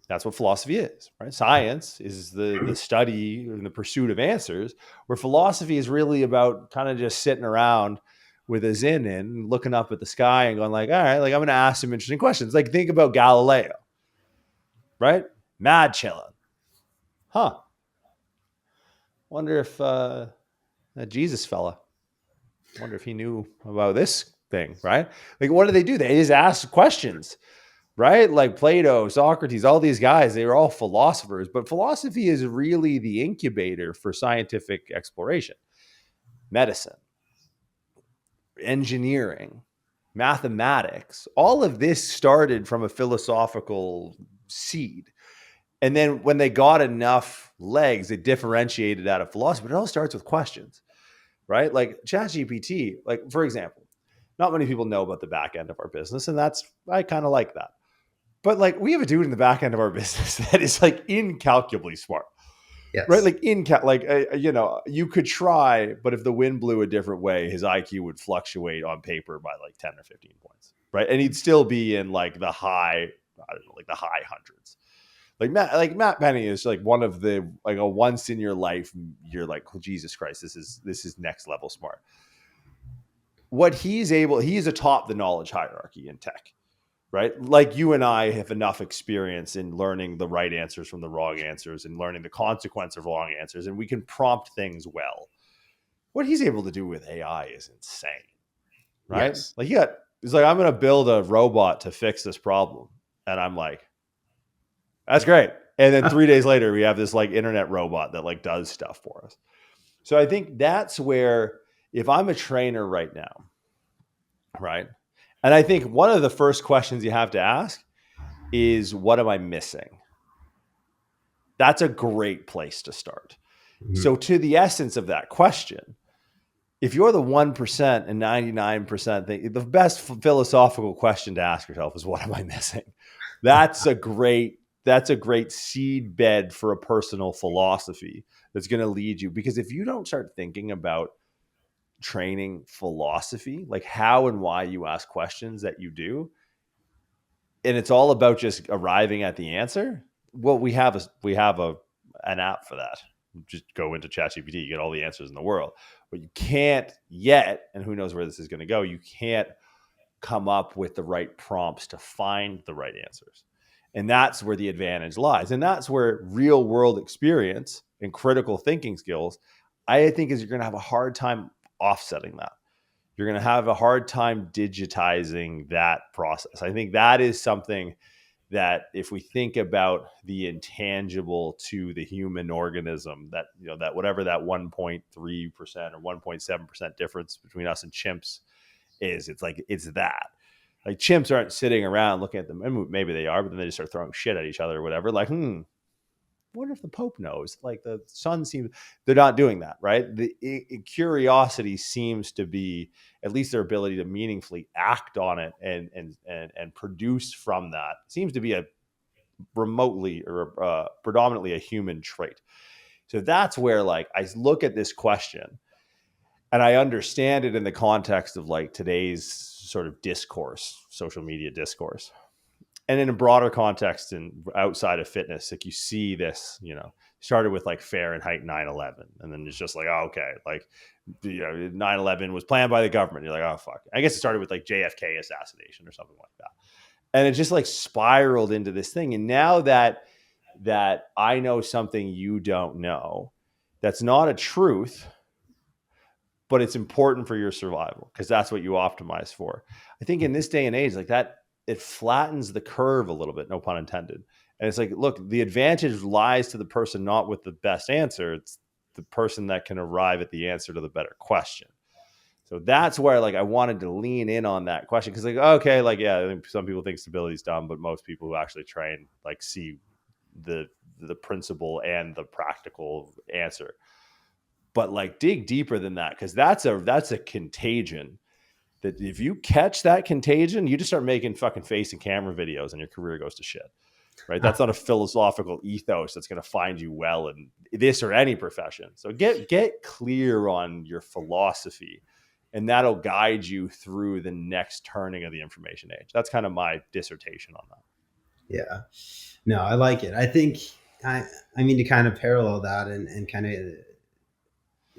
B: That's what philosophy is, right? Science is the study and the pursuit of answers, where philosophy is really about kind of just sitting around with a Zen in, looking up at the sky and going like, all right, like I'm going to ask some interesting questions. Like think about Galileo, right? Mad chilling. Wonder if that Jesus fella, wonder if he knew about this thing, right? Like what do? They just ask questions, right? Like Plato, Socrates, all these guys, they were all philosophers, but philosophy is really the incubator for scientific exploration. Medicine, engineering, mathematics, all of this started from a philosophical seed. And then when they got enough legs, it differentiated out of philosophy. But it all starts with questions, right? Like ChatGPT, like for example, not many people know about the back end of our business. And I kind of like that. But like we have a dude in the back end of our business that is like incalculably smart.
C: Yes.
B: Right. Like you could try, but if the wind blew a different way, his IQ would fluctuate on paper by like 10 or 15 points. Right. And he'd still be in like the high hundreds. Like Matt Penny is like one of the, like a once in your life, you're like, oh, Jesus Christ, this is next level smart. What he's atop the knowledge hierarchy in tech. Right? Like you and I have enough experience in learning the right answers from the wrong answers and learning the consequence of wrong answers. And we can prompt things well. What he's able to do with AI is insane. Right?
C: Yes.
B: Like he's like, I'm going to build a robot to fix this problem. And I'm like, that's great. And then 3 days later, we have this like internet robot that like does stuff for us. So I think that's where, if I'm a trainer right now, right? And I think one of the first questions you have to ask is, what am I missing? That's a great place to start. Mm-hmm. So to the essence of that question, if you're the 1% and 99% thing, the best philosophical question to ask yourself is, what am I missing? That's a great seed bed for a personal philosophy that's going to lead you. Because if you don't start thinking about training philosophy, like how and why you ask questions that you do, and it's all about just arriving at the answer, well, we have an app for that. Just go into ChatGPT, you get all the answers in the world. But you can't yet, and who knows where this is going to go, you can't come up with the right prompts to find the right answers. And that's where the advantage lies. And that's where real world experience and critical thinking skills, I think, is you're going to have a hard time offsetting that. You're going to have a hard time digitizing that process. I think that is something that, if we think about the intangible to the human organism, that, you know, that whatever that 1.3% or 1.7% difference between us and chimps is, it's that. Like, chimps aren't sitting around looking at them, and maybe they are, but then they just start throwing shit at each other or whatever. Like, wonder if the Pope knows. Like, the sun seems, they're not doing that, right? The curiosity seems to be, at least their ability to meaningfully act on it and produce from that, seems to be a remotely or predominantly a human trait. So that's where, like, I look at this question and I understand it in the context of like today's sort of discourse, social media discourse. And in a broader context and outside of fitness, like, you see this, you know, started with like Fahrenheit 9/11, and then it's just like, oh, okay, like, you know, 9/11 was planned by the government. You're like, oh, fuck. I guess it started with like JFK assassination or something like that. And it just like spiraled into this thing. And now that I know something you don't know, that's not a truth, but it's important for your survival because that's what you optimize for. I think in this day and age, like that, it flattens the curve a little bit, no pun intended. And it's like, look, the advantage lies to the person not with the best answer. It's the person that can arrive at the answer to the better question. So that's where, like, I wanted to lean in on that question. Cause like, okay, like, yeah, I think some people think stability is dumb, but most people who actually train, like, see the principle and the practical answer. But like, dig deeper than that. Cause that's a contagion. That if you catch that contagion, you just start making fucking face and camera videos and your career goes to shit, right? That's not a philosophical ethos that's going to find you well in this or any profession. So get clear on your philosophy, and that'll guide you through the next turning of the information age. That's kind of my dissertation on that.
C: Yeah, no, I like it. I think, I mean, to kind of parallel that and kind of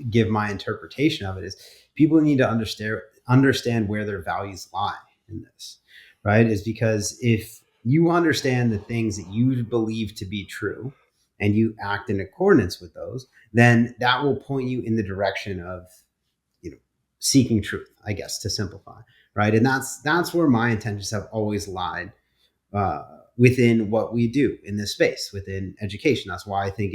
C: give my interpretation of it, is people need to understand where their values lie in this, right? Is because if you understand the things that you believe to be true and you act in accordance with those, then that will point you in the direction of, you know, seeking truth, I guess, to simplify, right? And that's where my intentions have always lied, within what we do in this space, within education. That's why I think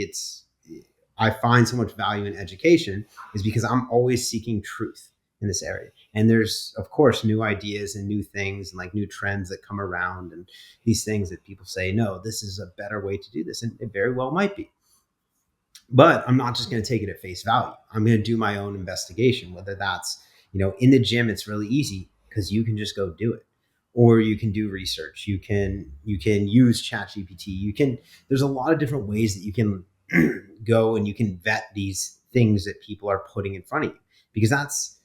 C: I find so much value in education, is because I'm always seeking truth in this area. And there's, of course, new ideas and new things and like new trends that come around, and these things that people say, no, this is a better way to do this. And it very well might be. But I'm not just going to take it at face value. I'm going to do my own investigation, whether that's, you know, in the gym, it's really easy because you can just go do it. Or you can do research. You can use ChatGPT. There's a lot of different ways that you can go and you can vet these things that people are putting in front of you, because that's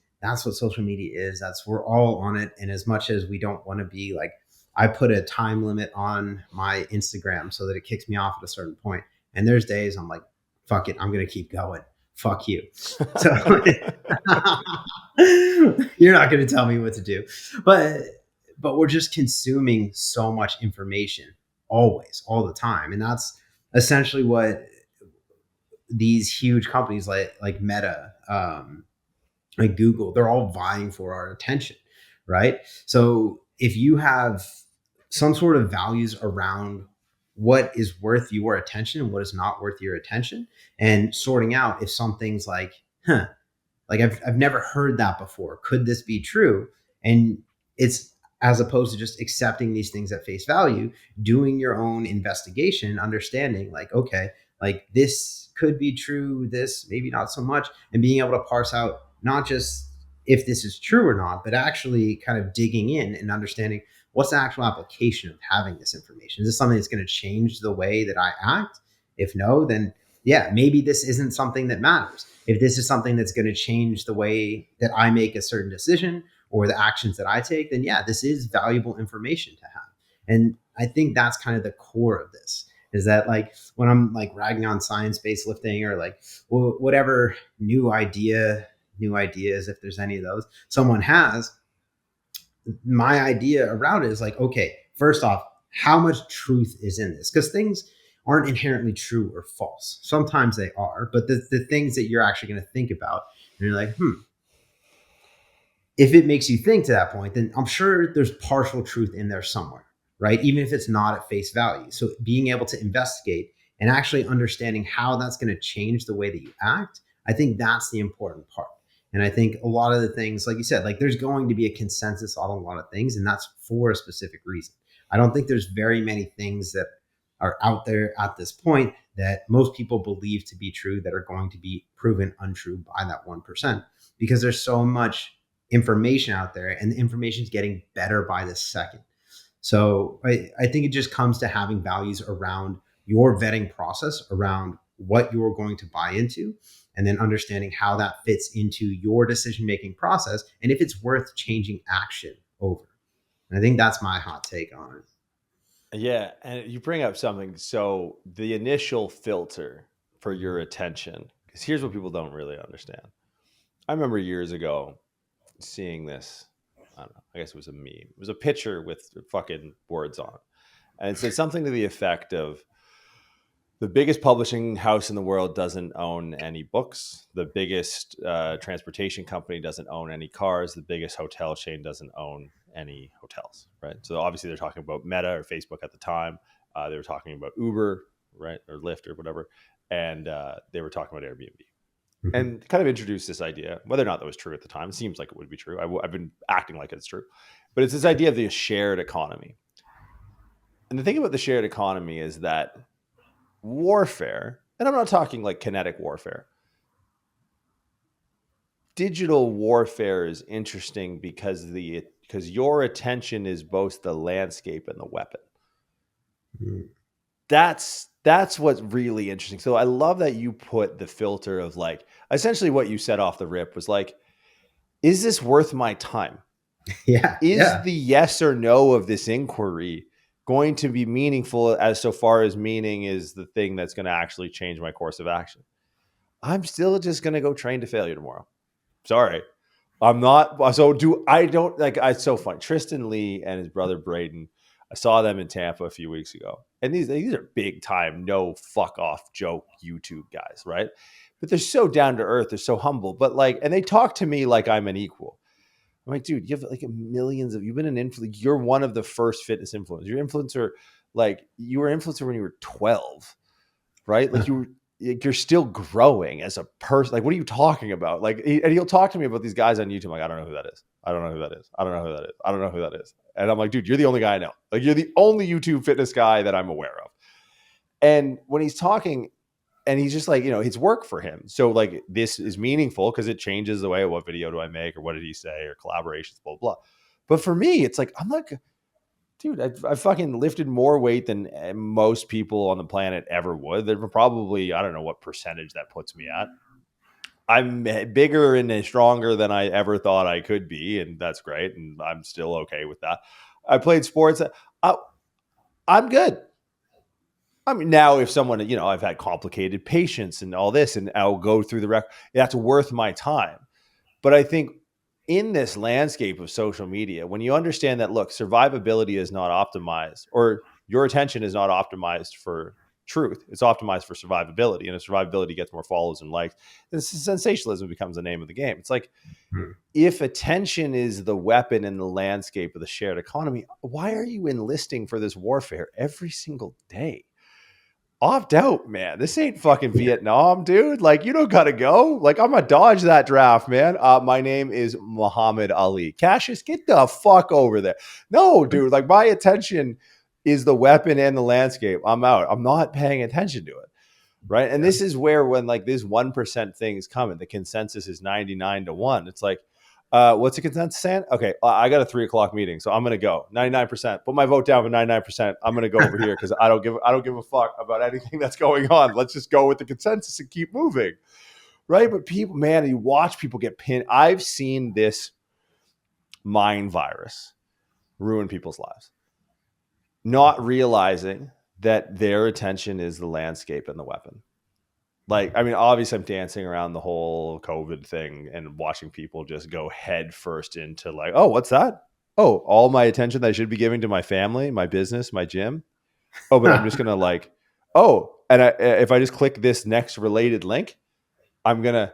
C: what social media is. We're all on it. And as much as we don't want to be, like, I put a time limit on my Instagram so that it kicks me off at a certain point. And there's days I'm like, fuck it, I'm going to keep going. Fuck you. So you're not going to tell me what to do. But we're just consuming so much information always, all the time. And that's essentially what these huge companies like Meta, like Google, they're all vying for our attention, right? So if you have some sort of values around what is worth your attention and what is not worth your attention, and sorting out if something's like, like I've never heard that before. Could this be true? And it's, as opposed to just accepting these things at face value, doing your own investigation, understanding like, okay, like this could be true, this maybe not so much, and being able to parse out not just if this is true or not, but actually kind of digging in and understanding what's the actual application of having this information. Is this something that's going to change the way that I act? If no, then yeah, maybe this isn't something that matters. If this is something that's going to change the way that I make a certain decision or the actions that I take, then yeah, this is valuable information to have. And I think that's kind of the core of this, is that like when I'm like ragging on science-based lifting or like whatever new ideas, if there's any of those someone has, my idea around it is like, okay, first off, how much truth is in this? Because things aren't inherently true or false. Sometimes they are, but the things that you're actually going to think about, and you're like, if it makes you think to that point, then I'm sure there's partial truth in there somewhere, right? Even if it's not at face value. So being able to investigate and actually understanding how that's going to change the way that you act, I think that's the important part. And I think a lot of the things, like you said, like there's going to be a consensus on a lot of things, and that's for a specific reason. I don't think there's very many things that are out there at this point that most people believe to be true that are going to be proven untrue by that 1%, because there's so much information out there, and the information is getting better by the second. So I think it just comes to having values around your vetting process, around what you're going to buy into, and then understanding how that fits into your decision-making process and if it's worth changing action over. And I think that's my hot take on it.
B: Yeah. And you bring up something. So the initial filter for your attention, because here's what people don't really understand. I remember years ago seeing this. I don't know. I guess it was a meme. It was a picture with fucking words on it. And it said something to the effect of, the biggest publishing house in the world doesn't own any books. The biggest transportation company doesn't own any cars. The biggest hotel chain doesn't own any hotels, right? So obviously they're talking about Meta or Facebook at the time. They were talking about Uber, right? Or Lyft or whatever. And they were talking about Airbnb. Mm-hmm. And kind of introduced this idea, whether or not that was true at the time. It seems like it would be true. I've been acting like it's true. But it's this idea of the shared economy. And the thing about the shared economy is that warfare, and I'm not talking like kinetic warfare, digital warfare is interesting because your attention is both the landscape and the weapon. Mm. That's what's really interesting. So I love that you put the filter of like, essentially what you said off the rip was like, is this worth my time?
C: Yeah.
B: Is the yes or no of this inquiry going to be meaningful, as so far as meaning is the thing that's going to actually change my course of action? I'm still just going to go train to failure tomorrow. Sorry. I'm not. So it's so funny. Tristan Lee and his brother Braden, I saw them in Tampa a few weeks ago. And these are big time, no fuck off joke YouTube guys, right? But they're so down to earth. They're so humble. But like, and they talk to me like I'm an equal. I'm like, dude, you have like millions of, you've been an influencer. You're one of the first fitness influencers. You're influencer, like you were an influencer when you were 12, right? Like you're still growing as a person. Like, what are you talking about? Like, and he'll talk to me about these guys on YouTube. I'm like, I don't know who that is. I don't know who that is. I don't know who that is. I don't know who that is. And I'm like, dude, you're the only guy I know. Like, you're the only YouTube fitness guy that I'm aware of. And when he's talking, and he's just like, it's work for him. So like, this is meaningful because it changes the way, what video do I make, or what did he say, or collaborations, blah, blah. But for me, it's like, I'm like, dude, I've fucking lifted more weight than most people on the planet ever would. They're probably, I don't know what percentage that puts me at. I'm bigger and stronger than I ever thought I could be. And that's great. And I'm still okay with that. I played sports. I'm good. I mean, now if someone, I've had complicated patients and all this, and I'll go through the record, that's worth my time. But I think in this landscape of social media, when you understand that, look, survivability is not optimized, or your attention is not optimized for truth. It's optimized for survivability, and if survivability gets more follows and likes, then sensationalism becomes the name of the game. It's like, if attention is the weapon in the landscape of the shared economy, why are you enlisting for this warfare every single day? Opt out, man. This ain't fucking Vietnam, dude. Like, you don't gotta go. Like, I'm gonna dodge that draft, man. My name is Muhammad Ali. Cassius, get the fuck over there. No, dude. Like, my attention is the weapon and the landscape. I'm out. I'm not paying attention to it. Right. And this is where, when like this 1% thing is coming, the consensus is 99-1. It's like, what's the consensus saying? Okay, I got a 3:00 meeting, so I'm gonna go 99%. Put my vote down for 99%. I'm gonna go over here because I don't give a fuck about anything that's going on. Let's just go with the consensus and keep moving, right? But people, man, you watch people get pinned. I've seen this mind virus ruin people's lives, not realizing that their attention is the landscape and the weapon. Like, I mean, obviously I'm dancing around the whole COVID thing and watching people just go head first into like, oh, what's that? Oh, all my attention that I should be giving to my family, my business, my gym. Oh, but I'm just going to like, oh, and if I just click this next related link, I'm going to,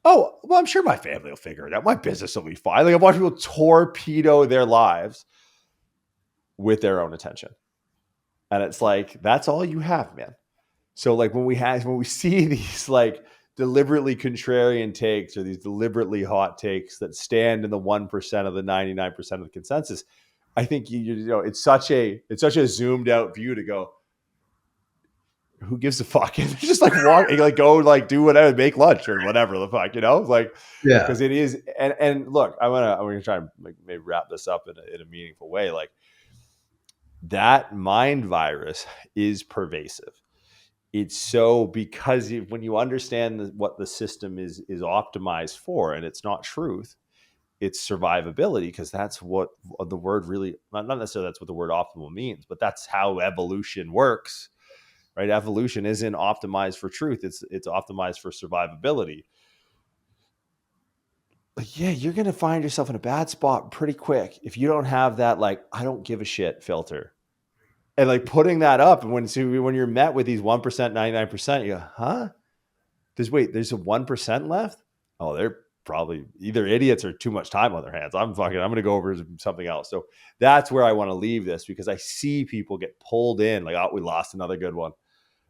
B: oh, well, I'm sure my family will figure it out. My business will be fine. Like, I've watched people torpedo their lives with their own attention. And it's like, that's all you have, man. So like when we see these like deliberately contrarian takes or these deliberately hot takes that stand in the 1% of the 99% of the consensus, I think you know it's such a zoomed out view to go, who gives a fuck? And just like walk, like go like do whatever, make lunch or whatever the fuck, you know, like because it is. And look, I'm gonna try and like maybe wrap this up in a meaningful way. Like that mind virus is pervasive. It's so because when you understand what the system is optimized for, and it's not truth, it's survivability, because that's what the word really, not necessarily that's what the word optimal means, but that's how evolution works, right? Evolution isn't optimized for truth. It's optimized for survivability. But yeah, you're going to find yourself in a bad spot pretty quick if you don't have that, like, I don't give a shit filter. And like putting that up, and when you're met with these 1%, 99%, you go, huh? There's a 1% left? Oh, they're probably either idiots or too much time on their hands. I'm going to go over to something else. So that's where I want to leave this, because I see people get pulled in. Like, oh, we lost another good one,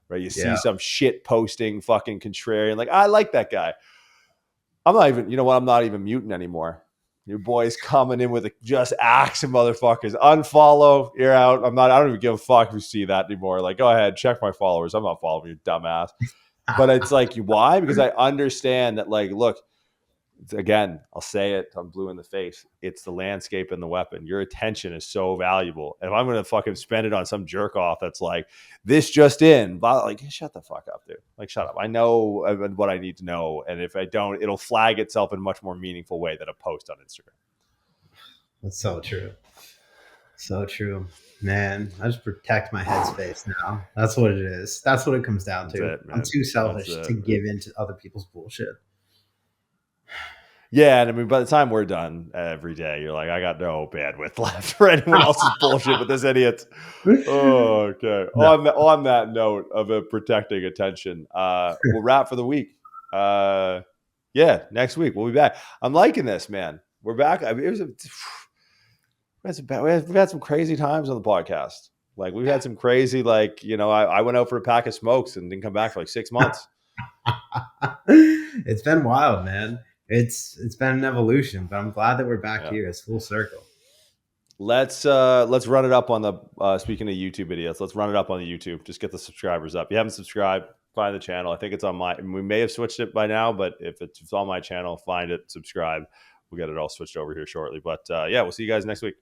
B: right? You see some shit posting fucking contrarian. Like, I like that guy. I'm not even, you know what? I'm not even muting anymore. Your boy's coming in with just axe and motherfuckers. Unfollow, you're out. I don't even give a fuck if you see that anymore. Like, go ahead, check my followers. I'm not following you, dumbass. But it's like, why? Because I understand that, like, look, again, I'll say it, I'm blue in the face. It's the landscape and the weapon. Your attention is so valuable. And if I'm going to fucking spend it on some jerk off that's like, this just in, like, shut the fuck up, dude. Like, shut up. I know what I need to know. And if I don't, it'll flag itself in a much more meaningful way than a post on Instagram.
C: That's so true. So true. Man, I just protect my headspace now. That's what it is. That's what it comes down to. I'm too selfish to give in to other people's bullshit.
B: Yeah, and I mean, by the time we're done every day, you're like, I got no bandwidth left for anyone else's bullshit with this idiot. Oh, okay. No. On that note of protecting attention, we'll wrap for the week. Yeah, next week we'll be back. I'm liking this, man. We're back. I mean, we've had some crazy times on the podcast. Like, we've had some crazy, like, you know, I went out for a pack of smokes and didn't come back for like 6 months.
C: It's been wild, man. It's been an evolution, but I'm glad that we're back here. It's full circle.
B: Let's run it up on the speaking of YouTube videos. Let's run it up on the YouTube. Just get the subscribers up. If you haven't subscribed, find the channel. I think it's on we may have switched it by now, but if it's on my channel, find it, subscribe. We'll get it all switched over here shortly. But yeah, we'll see you guys next week.